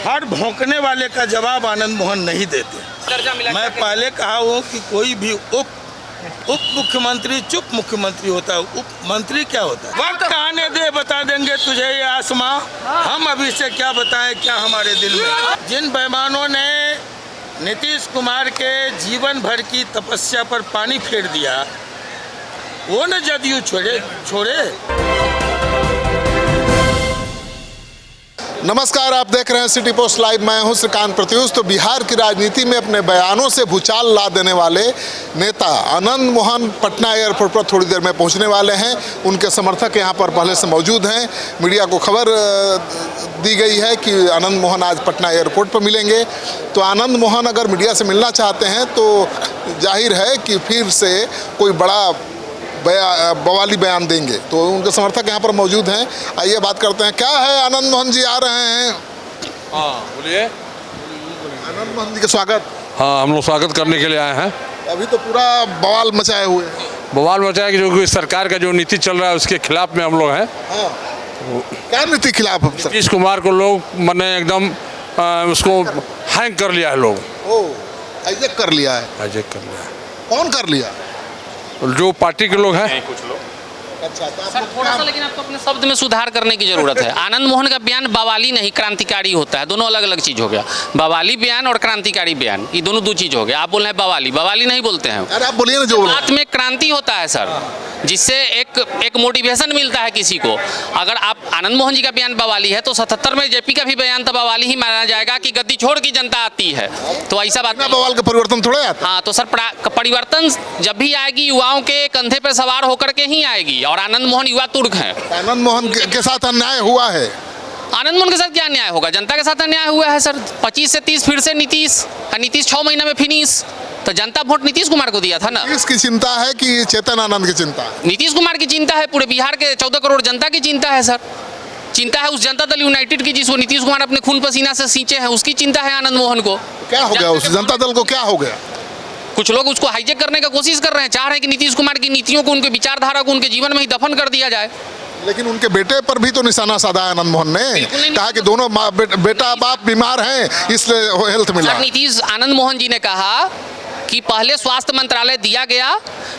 हर भौंकने वाले का जवाब आनंद मोहन नहीं देते। मैं पहले कहा हूँ कि कोई भी उप मुख्यमंत्री चुप मुख्यमंत्री होता है, उप मंत्री क्या होता है। वक्त आने दे, बता देंगे तुझे ये आसमां, हम अभी से क्या बताएं क्या हमारे दिल में। जिन बेईमानों ने नीतीश कुमार के जीवन भर की तपस्या पर पानी फेर दिया, वो न जदयू छोड़े। नमस्कार, आप देख रहे हैं सिटी पोस्ट लाइव। मैं हूं श्रीकांत प्रत्युष। तो बिहार की राजनीति में अपने बयानों से भूचाल ला देने वाले नेता आनंद मोहन पटना एयरपोर्ट पर थोड़ी देर में पहुंचने वाले हैं। उनके समर्थक यहां पर पहले से मौजूद हैं। मीडिया को खबर दी गई है कि आनंद मोहन आज पटना एयरपोर्ट पर मिलेंगे। तो आनंद मोहन अगर मीडिया से मिलना चाहते हैं तो जाहिर है कि फिर से कोई बड़ा बवाली बयान देंगे। तो उनके समर्थक यहाँ पर मौजूद हैं। आइए बात करते हैं। क्या है, आनंद मोहन जी आ रहे हैं। हाँ बोलिए। आनंद मोहन जी का स्वागत। हाँ, हम लोग स्वागत करने के लिए आए हैं। अभी तो पूरा बवाल मचाए हुए हैं। बवाल मचाया कि जो सरकार का जो नीति चल रहा है उसके खिलाफ में हम लोग हैं। हाँ। क्या नीति खिलाफ? नीतीश कुमार को लोग मैंने एकदम उसको हैंग कर लिया है। लोग हाईजैक कर लिया है। हाईजैक कर लिया है। कौन कर लिया? जो पार्टी के लोग हैं। कुछ लोग। अच्छा, तो सर थोड़ा सा लेकिन आपको अपने शब्द में सुधार करने की जरूरत है। आनंद मोहन का बयान बवाली नहीं क्रांतिकारी होता है, दोनों अलग अलग चीज हो गया। बवाली बयान और क्रांतिकारी बयान, ये दोनों दो चीज हो गया। आप बोल रहे हैं बवाली नहीं बोलते हैं। अरे आप बोलिए ना जो बात में क्रांति होता है सर, जिससे एक मोटिवेशन मिलता है किसी को। अगर आप आनंद मोहन जी का बयान बवाली है तो 77 में जेपी का भी बयान तो बवाली ही माना जाएगा कि गद्दी छोड़ की जनता आती है। तो ऐसा बात नहीं। बवाल का परिवर्तन थोड़ा आता। हाँ, तो सर परिवर्तन जब भी आएगी युवाओं के कंधे पर सवार होकर के ही आएगी। और आनंद मोहन युवा तुर्क हैं। आनंद मोहन के साथ अन्याय हुआ है। आनंद मोहन के साथ क्या अन्याय होगा? जनता के साथ अन्याय हुआ है सर। 25 से 30 फिर से नीतीश 6 महीने में फिनिश। तो जनता वोट नीतीश कुमार को दिया था ना। किसकी चिंता है कि चेतन आनंद की चिंता? नीतीश कुमार की चिंता है, पूरे बिहार के 14 करोड़ जनता की चिंता है सर। चिंता है उस जनता दल यूनाइटेड की जिसको नीतीश कुमार अपने खून पसीना से सींचे हैं, उसकी चिंता है आनंद मोहन को। क्या हो गया उस जनता दल को? क्या हो गया? कुछ लोग उसको हाईजैक करने का कोशिश कर रहे हैं, चाह रहे हैं कि नीतीश कुमार की नीतियों को, उनके विचारधारा को उनके जीवन में ही दफन कर दिया जाए। लेकिन उनके बेटे पर भी तो निशाना साधा है आनंद मोहन ने। कहा कि दोनों बेटा बाप बीमार हैं, इसलिए हेल्थ मिला। नीतीश आनंद मोहन जी ने कहा कि पहले स्वास्थ्य मंत्रालय दिया गया,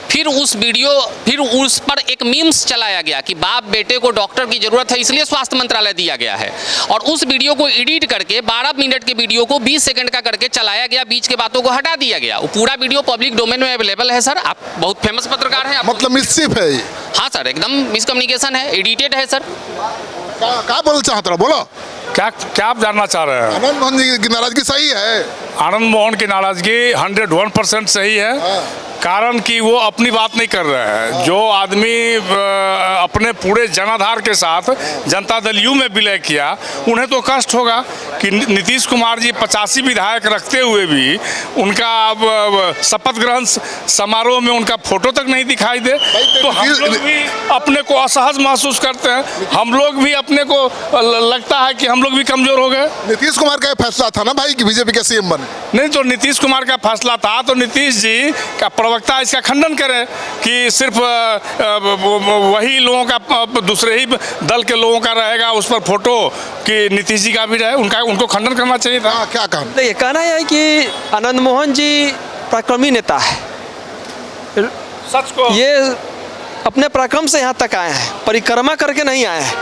फिर उस पर एक मीम्स चलाया गया कि बाप बेटे को डॉक्टर की जरूरत है इसलिए स्वास्थ्य मंत्रालय दिया गया है। और उस वीडियो को एडिट करके 12 मिनट के वीडियो को 20 सेकंड का करके चलाया गया, बीच के बातों को हटा दिया गया। वो पूरा वीडियो पब्लिक डोमेन में अवेलेबल है सर। आप बहुत फेमस पत्रकार हैं। मतलब मिसचिफ है। हाँ सर, एकदम मिसकम्युनिकेशन है, एडिटेड है सर। क्या बोलना चाहते हो? बोलो। क्या आप जानना चाह रहे हैं? आनंद मोहन जी की नाराजगी सही है? आनंद मोहन की नाराजगी 101% सही है। कारण कि वो अपनी बात नहीं कर रहे हैं। जो आदमी अपने पूरे जनाधार के साथ जनता दल यू में विलय किया, उन्हें तो कष्ट होगा कि नीतीश कुमार जी 85 विधायक रखते हुए भी उनका शपथ ग्रहण समारोह में उनका फोटो तक नहीं दिखाई दे। तो हम लोग भी अपने को असहज महसूस करते हैं। हम लोग भी अपने को लगता है कि हम लोग भी कमजोर हो गए। नीतीश कुमार का फैसला था ना भाई कि बीजेपी का सीएम बने। नहीं, तो नीतीश कुमार का फैसला था तो नीतीश जी का प्रवक्ता इसका खंडन करे कि सिर्फ वही लोगों का, दूसरे ही दल के लोगों का रहेगा उस पर फोटो कि नीतीश जी का भी रहे। उनको खंडन करना चाहिए था। क्या कहना? ये कहना है कि आनंद मोहन जी पराक्रमी नेता है। सच को ये अपने पराक्रम से यहाँ तक आए हैं, परिक्रमा करके नहीं आए हैं।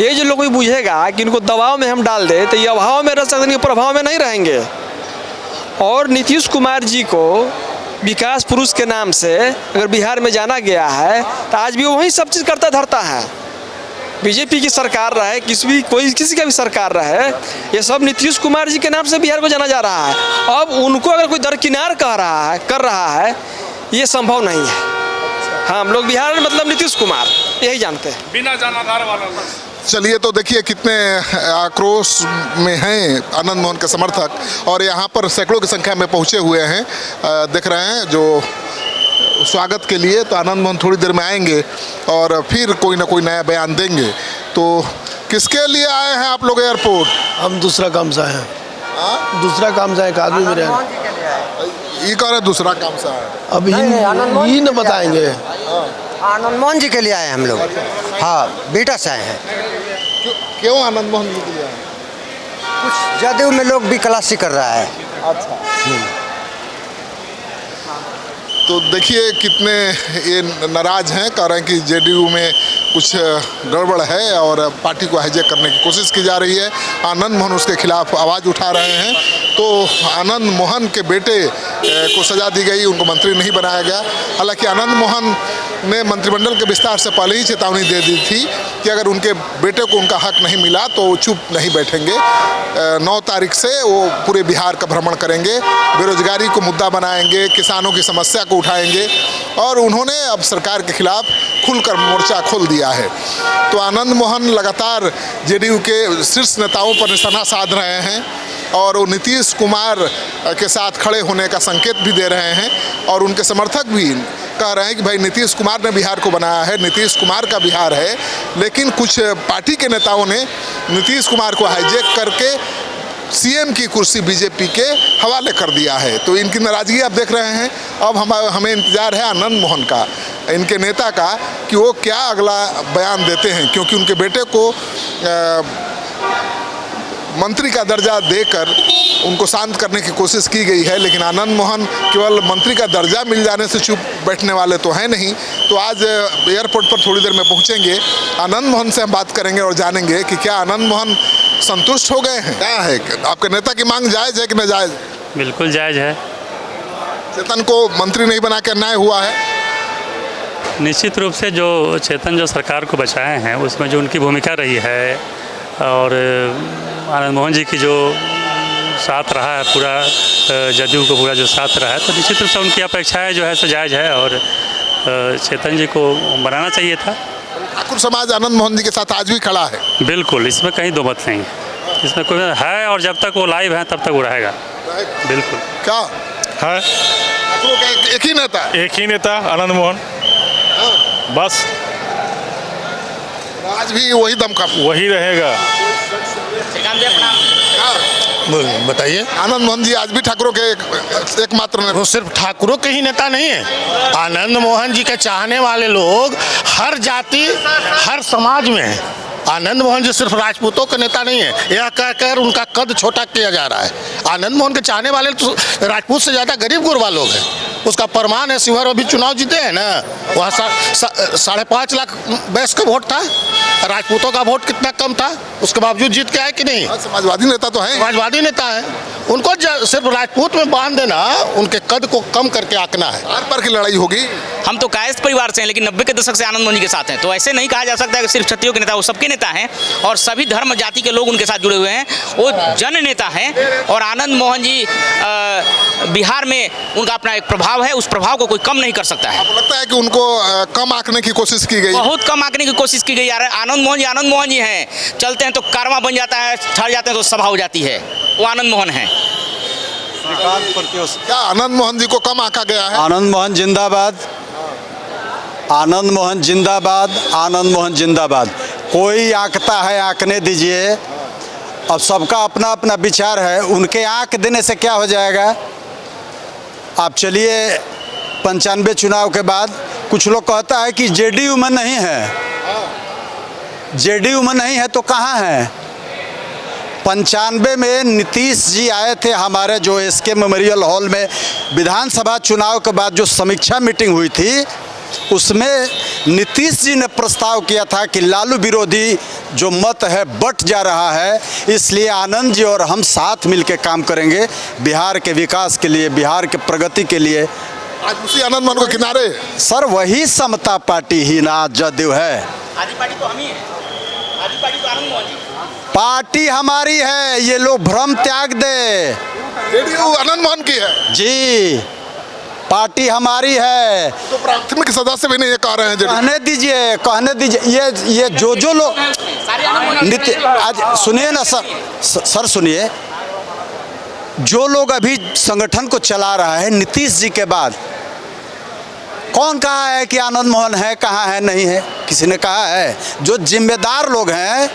ये जो लोग बुझेगा कि इनको दबाव में हम डाल दे तो ये अभाव में रह सकते हैं, प्रभाव में नहीं रहेंगे। और नीतीश कुमार जी को विकास पुरुष के नाम से अगर बिहार में जाना गया है तो आज भी वही सब चीज़ करता धरता है। बीजेपी की सरकार रहे, किसी का भी सरकार रहे, ये सब नीतीश कुमार जी के नाम से बिहार को जाना जा रहा है। अब उनको अगर कोई दरकिनार कर रहा है, ये संभव नहीं है। हाँ, हम लोग बिहार में मतलब नीतीश कुमार यही जानते हैं, बिना जनाधार वाला। चलिए, तो देखिए कितने आक्रोश में हैं आनंद मोहन के समर्थक। और यहाँ पर सैकड़ों की संख्या में पहुँचे हुए हैं। देख रहे हैं जो स्वागत के लिए। तो आनंद मोहन थोड़ी देर में आएंगे और फिर कोई ना कोई नया बयान देंगे। तो किसके लिए आए हैं आप लोग एयरपोर्ट? हम दूसरा काम से आए हैं। दूसरा काम से एक आदमी मेरे ये कह रहे दूसरा काम से आए। अब ही न बताएंगे। आनंद मोहन जी के लिए आए हम लोग। हाँ, बेटा से आए हैं। क्यों आनंद मोहन जी के लिए आए? कुछ जदयू में लोग भी क्लासी कर रहा है। तो देखिए कितने ये नाराज हैं, कह रहे हैं कि जेडीयू में कुछ गड़बड़ है और पार्टी को हाईजैक करने की कोशिश की जा रही है। आनंद मोहन उसके खिलाफ आवाज़ उठा रहे हैं। तो आनंद मोहन के बेटे को सज़ा दी गई, उनको मंत्री नहीं बनाया गया। हालांकि आनंद मोहन ने मंत्रिमंडल के विस्तार से पहले ही चेतावनी दे दी थी कि अगर उनके बेटे को उनका हक नहीं मिला तो वो चुप नहीं बैठेंगे। 9 तारीख से वो पूरे बिहार का भ्रमण करेंगे, बेरोजगारी को मुद्दा बनाएंगे, किसानों की समस्या को उठाएंगे और उन्होंने अब सरकार के खिलाफ खुलकर मोर्चा खोल दिया है। तो आनंद मोहन लगातार जेडीयू के शीर्ष नेताओं पर निशाना साध रहे हैं और वो नीतीश कुमार के साथ खड़े होने का संकेत भी दे रहे हैं और उनके समर्थक भी कह रहे हैं कि भाई नीतीश कुमार ने बिहार को बनाया है, नीतीश कुमार का बिहार है। लेकिन कुछ पार्टी के नेताओं ने नीतीश कुमार को हाईजैक करके सीएम की कुर्सी बीजेपी के हवाले कर दिया है। तो इनकी नाराज़गी आप देख रहे हैं। अब हमें इंतज़ार है आनंद मोहन का, इनके नेता का, कि वो क्या अगला बयान देते हैं, क्योंकि उनके बेटे को मंत्री का दर्जा देकर उनको शांत करने की कोशिश की गई है। लेकिन आनंद मोहन केवल मंत्री का दर्जा मिल जाने से चुप बैठने वाले तो हैं नहीं। तो आज एयरपोर्ट पर थोड़ी देर में पहुंचेंगे, आनंद मोहन से हम बात करेंगे और जानेंगे कि क्या आनंद मोहन संतुष्ट हो गए हैं। क्या है आपके नेता की मांग जायज़ है कि नाजायज़? बिल्कुल जायज़ है। चेतन को मंत्री नहीं बना के अन्याय हुआ है? निश्चित रूप से जो चेतन जो सरकार को बचाए हैं उसमें जो उनकी भूमिका रही है और आनंद मोहन जी की जो साथ रहा है, पूरा जदयू को पूरा जो साथ रहा है, तो निश्चित रूप से उनकी अपेक्षाएं जो है सो जायज़ है और चेतन जी को बनाना चाहिए था। ठाकुर समाज आनंद मोहन जी के साथ आज भी खड़ा है। बिल्कुल, इसमें कहीं दो मत नहीं, इसमें कोई है और जब तक वो लाइव है तब तक वो रहेगा। बिल्कुल। क्या है? एक ही नेता? एक ही नेता आनंद मोहन, बस आज भी वही दमखम, वही रहेगा। बताइए। आनंद मोहन जी आज भी ठाकुरों के एकमात्र नेता? वो सिर्फ ठाकुरों के ही नेता नहीं है, आनंद मोहन जी के चाहने वाले लोग हर जाति हर समाज में हैं। आनंद मोहन जी सिर्फ राजपूतों के नेता नहीं है, यह कहकर उनका कद छोटा किया जा रहा है। आनंद मोहन के चाहने वाले तो राजपूत से ज़्यादा गरीब गुरबा लोग हैं। उसका प्रमाण है, शिवहर अभी चुनाव जीते हैं ना, वहाँ 5.5 लाख बैस का वोट था, राजपूतों का वोट कितना कम था, उसके बावजूद जीत के आए कि नहीं। समाजवादी नेता तो है, समाजवादी नेता है, उनको सिर्फ राजपूत में बांध देना, उनके कद को कम करके आंकना है। आर पार की लड़ाई होगी। हम तो कायस्थ परिवार से हैं, लेकिन 90 के दशक से आनंद मोहन जी के साथ हैं, तो ऐसे नहीं कहा जा सकता है कि सिर्फ क्षत्रियों के नेता, वो सबके नेता हैं और सभी धर्म जाति के लोग उनके साथ जुड़े हुए हैं। वो जन नेता हैं और आनंद मोहन जी बिहार में उनका अपना एक प्रभाव है, उस प्रभाव को कोई कम नहीं कर सकता है। आपको लगता है कि उनको कम आंकने की कोशिश की गई? बहुत कम आंकने की कोशिश की गई। यार आनंद मोहन जी हैं, चलते हैं तो कारवां बन जाता है, ठहर जाते हैं तो सभा हो जाती है, वो आनंद मोहन हैं। क्या आनंद मोहन जी को कम आंका गया है? आनंद मोहन जिंदाबाद, आनंद मोहन जिंदाबाद, आनंद मोहन जिंदाबाद। कोई आंकता है आंकने दीजिए, अब सबका अपना अपना विचार है, उनके आंक देने से क्या हो जाएगा। आप चलिए 95 चुनाव के बाद कुछ लोग कहता है कि जेडीयू में नहीं है, जेडीयू में नहीं है तो कहाँ है। 95 में नीतीश जी आए थे हमारे जो एसके मेमोरियल हॉल में, विधानसभा चुनाव के बाद जो समीक्षा मीटिंग हुई थी उसमें नीतीश जी ने प्रस्ताव किया था कि लालू विरोधी जो मत है बट जा रहा है, इसलिए आनंद जी और हम साथ मिलकर काम करेंगे बिहार के विकास के लिए, बिहार के प्रगति के लिए। आज उसी आनंद मोहन को किनारे सर वही समता पार्टी ही ना जदयू है। आधी पार्टी तो हम ही हैं, आधी पार्टी तो आनंद मोहन जी। पार्टी हमारी है, ये लोग भ्रम त्याग दे। जेडीयू आनंद मोहन की है जी, पार्टी हमारी है। तो प्राथमिक सदस्य भी नहीं ये कह रहे हैं। कहने दीजिए, कहने दीजिए। ये जो लोग नित्य आज सुनिए ना सर सुनिए, जो लोग अभी संगठन को चला रहा है नीतीश जी के बाद, कौन कहा है कि आनंद मोहन है, कहाँ है, नहीं है, किसी ने कहा है। जो जिम्मेदार लोग हैं,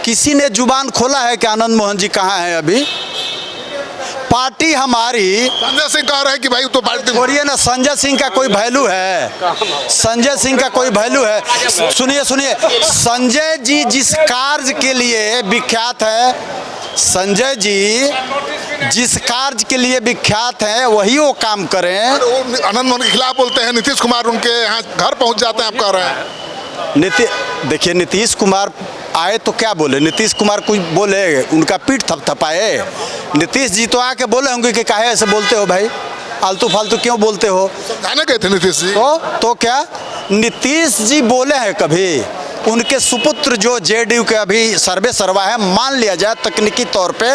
किसी ने जुबान खोला है कि आनंद मोहन जी कहाँ है अभी। पार्टी हमारी। संजय सिंह कह रहे हैं कि भाई तो पार्टी बोलिए ना, संजय सिंह का कोई वैल्यू है? संजय सिंह का कोई वैल्यू है? सुनिए सुनिए, संजय जी जिस कार्य के लिए विख्यात है संजय जी जिस कार्य के लिए विख्यात हैं वही वो काम करें। वो आनंद मोहन के खिलाफ बोलते हैं, नीतीश कुमार उनके यहाँ घर पहुँच जाते हैं, आप कह रहे हैं। देखिए नीतीश कुमार आए तो क्या बोले, नीतीश कुमार कुछ बोले, उनका पीठ थपथपाए। नीतीश जी तो आके बोले होंगे कि काहे ऐसे बोलते हो भाई, आलतू फालतू क्यों बोलते हो। समझाने गए थे नीतीश जी तो क्या नीतीश जी बोले हैं कभी? उनके सुपुत्र जो जेडीयू के अभी सर्वे सर्वा है, मान लिया जाए तकनीकी तौर पे,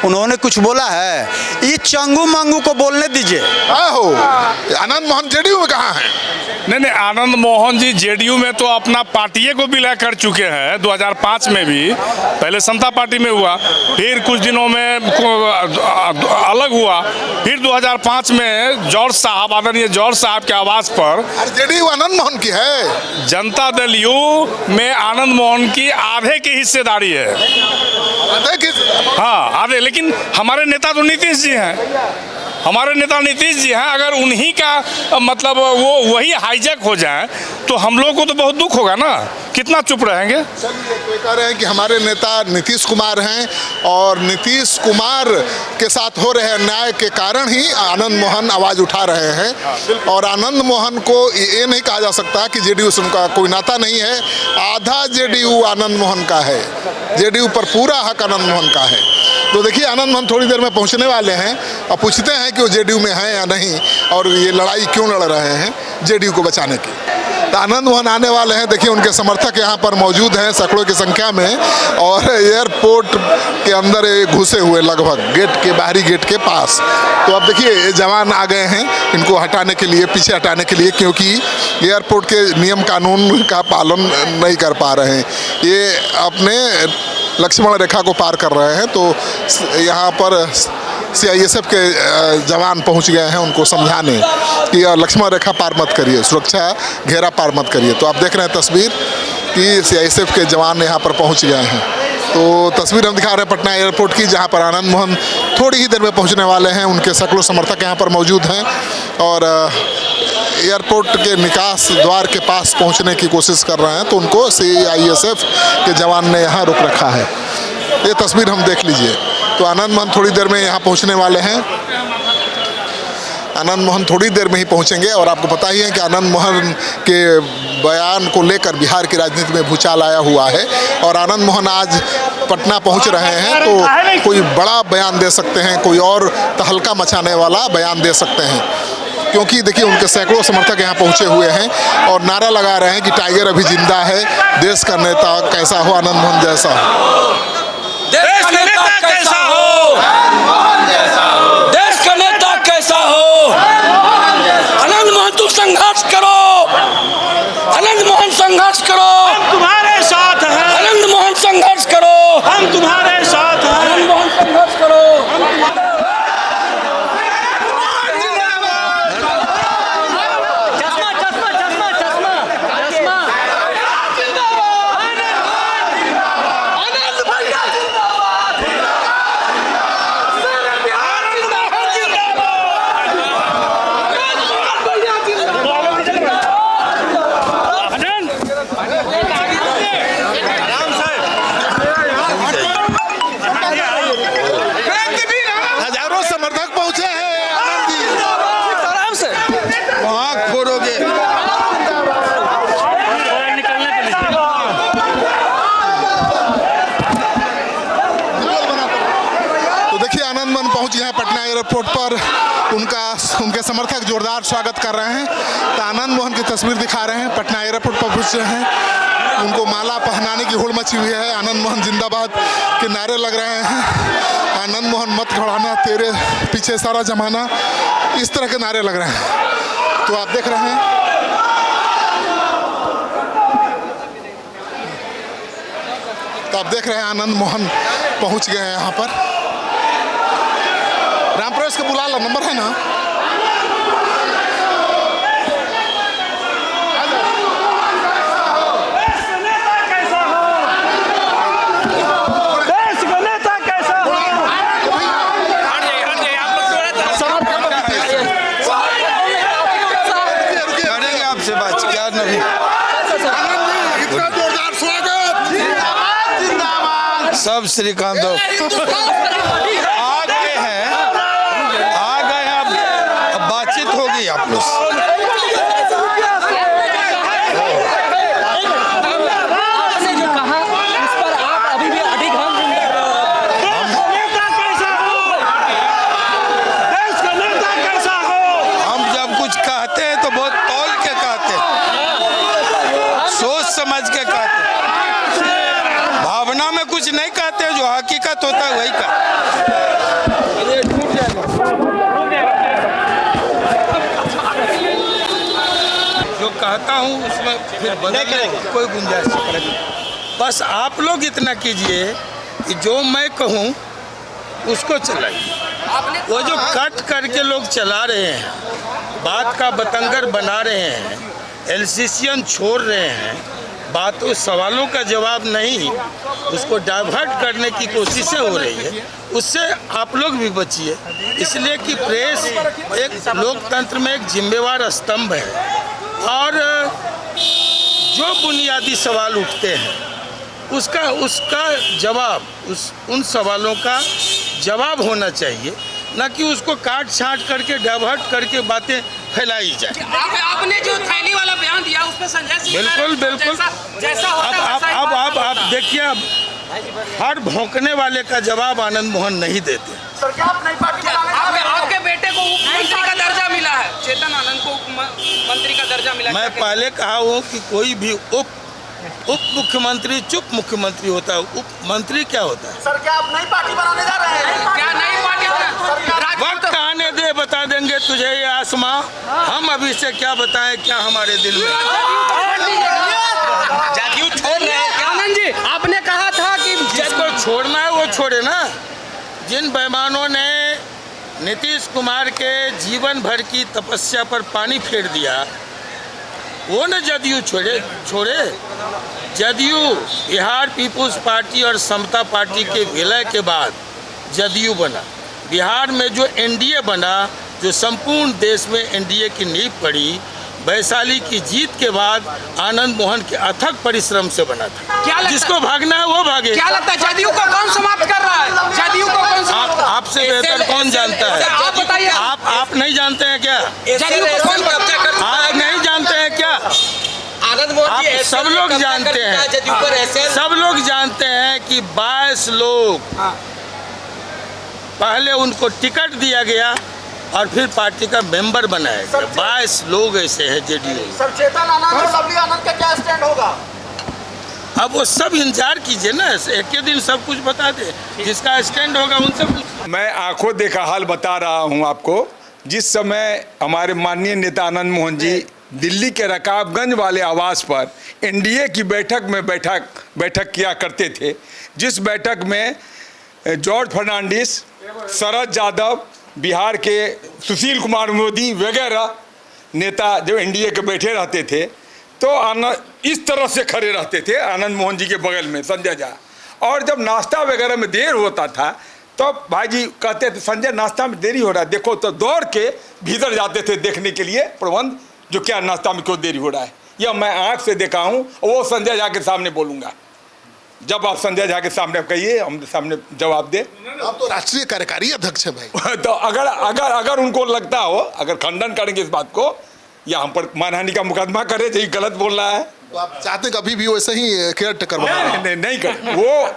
उन्होंने कुछ बोला है? ये चंगू मंगू को बोलने दीजिए। हो आनंद मोहन जेडीयू में कहाँ है? नहीं, आनंद मोहन जी जेडीयू में तो अपना पार्टिये को विलय कर चुके हैं। 2005 में भी पहले समता पार्टी में हुआ, फिर कुछ दिनों में अलग हुआ, फिर 2005 में जॉर्ज साहब, आदरणीय जॉर्ज साहब के आवास पर। जेडीयू आनंद मोहन की है। जनता दल यू में आनंद मोहन की आधे की हिस्सेदारी है। हाँ आधे, लेकिन हमारे नेता तो नीतीश जी हैं, हमारे नेता नीतीश जी हैं। अगर उन्हीं का मतलब वो वही हाईजैक हो जाए तो हम लोग को तो बहुत दुख होगा ना, कितना चुप रहेंगे। चलिए, तो कह रहे हैं कि हमारे नेता नीतीश कुमार हैं और नीतीश कुमार के साथ हो रहे अन्याय के कारण ही आनंद मोहन आवाज़ उठा रहे हैं। और आनंद मोहन को ये नहीं कहा जा सकता कि जेडीयू से उनका कोई नाता नहीं है। आधा जेडीयू आनंद मोहन का है, जेडीयू पर पूरा हक आनंद मोहन का है। तो देखिए आनंद मोहन थोड़ी देर में पहुंचने वाले हैं और पूछते हैं कि वो जेडीयू में हैं या नहीं और ये लड़ाई क्यों लड़ रहे हैं जेडीयू को बचाने की। तो आनंद मोहन आने वाले हैं। देखिए उनके समर्थक यहाँ पर मौजूद हैं सैकड़ों की संख्या में, और एयरपोर्ट के अंदर घुसे हुए लगभग गेट के बाहरी गेट के पास। तो अब देखिए जवान आ गए हैं इनको हटाने के लिए, पीछे हटाने के लिए, क्योंकि एयरपोर्ट के नियम कानून का पालन नहीं कर पा रहे हैं। ये अपने लक्ष्मण रेखा को पार कर रहे हैं। तो यहाँ पर CISF के जवान पहुँच गए हैं उनको समझाने कि लक्ष्मण रेखा पार मत करिए, सुरक्षा घेरा पार मत करिए। तो आप देख रहे हैं तस्वीर कि CISF के जवान यहाँ पर पहुँच गए हैं। तो तस्वीर हम दिखा रहे हैं पटना एयरपोर्ट की, जहाँ पर आनंद मोहन थोड़ी ही देर में पहुँचने वाले हैं। उनके सैकड़ों समर्थक यहाँ पर मौजूद हैं और एयरपोर्ट के निकास द्वार के पास पहुंचने की कोशिश कर रहे हैं। तो उनको CISF के जवान ने यहाँ रोक रखा है। ये तस्वीर हम देख लीजिए। तो आनंद मोहन थोड़ी देर में यहाँ पहुंचने वाले हैं। आनंद मोहन थोड़ी देर में ही पहुंचेंगे। और आपको पता ही है कि आनंद मोहन के बयान को लेकर बिहार की राजनीति में भूचाल आया हुआ है और आनंद मोहन आज पटना पहुंच रहे हैं तो कोई बड़ा बयान दे सकते हैं, कोई और तहलका मचाने वाला बयान दे सकते हैं, क्योंकि देखिए उनके सैकड़ों समर्थक यहाँ पहुँचे हुए हैं और नारा लगा रहे हैं कि टाइगर अभी जिंदा है, देश का नेता कैसा हो, आनंद मोहन जैसा हो। देश का नेता कैसा हो, देश का नेता कैसा हो। आनंद मोहन तुम संघर्ष करो, आनंद मोहन संघर्ष करो, हम तुम्हारे साथ हैं। आनंद मोहन संघर्ष करो, हम तुम्हारे साथ हैं। आनंद मोहन संघर्ष करो। एयरपोर्ट पर उनके समर्थक जोरदार स्वागत कर रहे हैं। तो आनंद मोहन की तस्वीर दिखा रहे हैं, पटना एयरपोर्ट पर पहुंच रहे हैं। उनको माला पहनाने की होड़ मची हुई है। आनंद मोहन जिंदाबाद के नारे लग रहे हैं। आनंद मोहन मत घबराना, तेरे पीछे सारा जमाना, इस तरह के नारे लग रहे हैं। तो आप देख रहे हैं आनंद मोहन पहुंच गए हैं यहाँ पर। रामप्रवेश का बुला लो, नंबर है ना। सब श्रीकांत आ गए हैं, अब बातचीत होगी आप लोग से। हम जब कुछ कहते हैं तो बहुत तौल के कहते हैं, सोच समझ के कहते हैं, भावना में कुछ नहीं कहते, जो हकीकत होता है वही जो कहता हूँ उसमें फिर बदलने की कोई गुंजाइश नहीं। बस आप लोग इतना कीजिए कि जो मैं कहूँ उसको चलाइए। वो जो कट करके लोग चला रहे हैं, बात का बतंगर बना रहे हैं, एलसीसीएन छोड़ रहे हैं, बातों सवालों का जवाब नहीं, उसको डाइवर्ट करने की कोशिशें हो रही है, उससे आप लोग भी बचिए। इसलिए कि प्रेस एक लोकतंत्र में एक जिम्मेवार स्तंभ है और जो बुनियादी सवाल उठते हैं उसका जवाब उन सवालों का जवाब होना चाहिए, न कि उसको काट छांट करके डाइवर्ट करके बातें फैलाई जाए। आपने जो थैली वाला बयान दिया उसमें संजय सिंह बिल्कुल जैसा अब आप देखिए, अब हर भौंकने वाले का जवाब आनंद मोहन नहीं देते। आपके बेटे को उप मंत्री का दर्जा मिला है, चेतन आनंद को उप मंत्री का दर्जा मिला है। मैं पहले कहा हूँ कि कोई भी उप मुख्यमंत्री चुप मुख्यमंत्री होता है, उप मंत्री क्या होता है? सर क्या आप नई पार्टी बनाने जा रहे हैं? क्या नई पार्टी? वक्त आने दे, बता देंगे तुझे ये आसमां, हम अभी से क्या बताएं क्या हमारे दिल में। जदयू छोड़ रहे हैं आनंद जी, आपने कहा था कि जिसको छोड़ना है वो छोड़े ना। जिन बेईमानों ने नीतीश कुमार के जीवन भर की तपस्या पर पानी फेर दिया, वो न जदयू छोड़े। जदयू बिहार पीपुल्स पार्टी और समता पार्टी के विलय के बाद जदयू बना। बिहार में जो एनडीए बना, जो संपूर्ण देश में एनडीए की नींव पड़ी, वैशाली की जीत के बाद आनंद मोहन के अथक परिश्रम से बना था। जिसको भागना है वो भागे। क्या लगता है जदयू को कौन समाप्त कर रहा है? जदयू को कौन समाप्त? आपसे बेहतर कौन जानता है? आप बताइए। आप नहीं जानते हैं क्या? जदयू को कौन कब्जा कर? आप नहीं जानते हैं क्या? आप सब लोग जानते हैं, सब लोग जानते हैं कि 22 लोग पहले उनको टिकट दिया गया और फिर पार्टी का मेंबर बनाया गया। 22 लोग ऐसे हैं जेडीयू। सर चेतन आनंद, सबली आनंद का क्या स्टैंड होगा? अब वो सब इंतजार कीजिए ना, एक के दिन सब कुछ बता दे, जिसका स्टैंड होगा उनसे पूछ। मैं आंखों देखा हाल बता रहा हूं आपको। जिस समय हमारे माननीय नेता आनंद मोहन जी दिल्ली के रकाबगंज वाले आवास पर एनडीए की बैठक किया करते थे, जिस बैठक में जॉर्ज फर्नांडिस, शरद यादव, बिहार के सुशील कुमार मोदी वगैरह नेता जो एनडीए के बैठे रहते थे, तो इस तरह से खड़े रहते थे आनंद मोहन जी के बगल में संजय झा। और जब नाश्ता वगैरह में देर होता था तो भाई जी कहते थे संजय नाश्ता में देरी हो रहा है देखो, तो दौड़ के भीतर जाते थे देखने के लिए प्रबंध जो क्या नाश्ता में क्यों देरी हो रहा है। यह मैं आँख से देखा हूँ, वो संजय झा के सामने बोलूँगा। जब आप संजय झा के सामने कहिए, हम सामने जवाब दे। आप तो राष्ट्रीय कार्यकारी अध्यक्ष है भाई। तो अगर उनको लगता हो, अगर खंडन करेंगे इस बात को या हम पर मानहानि का मुकदमा करे जो गलत बोल रहा है, तो आप चाहते कभी भी वैसे ही केयर टेकर नहीं कर।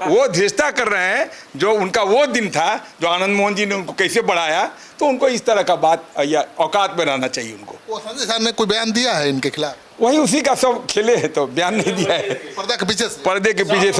वो धीरता कर रहे हैं। जो उनका वो दिन था जो आनंद मोहन जी ने उनको कैसे बढ़ाया, तो उनको इस तरह का बात या औकात में रहना चाहिए उनको। वो संजय झा ने कोई बयान दिया है इनके खिलाफ? वही उसी का सब खेले है, तो बयान नहीं दिया है। पर्दे के पीछे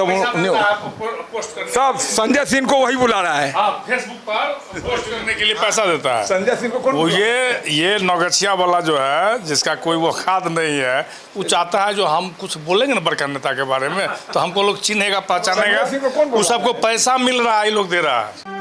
सब संजय सिंह को वही बुला रहा है। फेसबुक पर पोस्ट करने के लिए पैसा देता है संजय सिंह को। वो ये नौगछिया वाला जो है, जिसका कोई वो खाद नहीं है, वो चाहता है जो हम कुछ बोलेंगे ना बड़का नेता के बारे में तो हमको लोग चिन्हेगा, पहचानेगा। वो सबको पैसा मिल रहा है, ये लोग दे रहा है।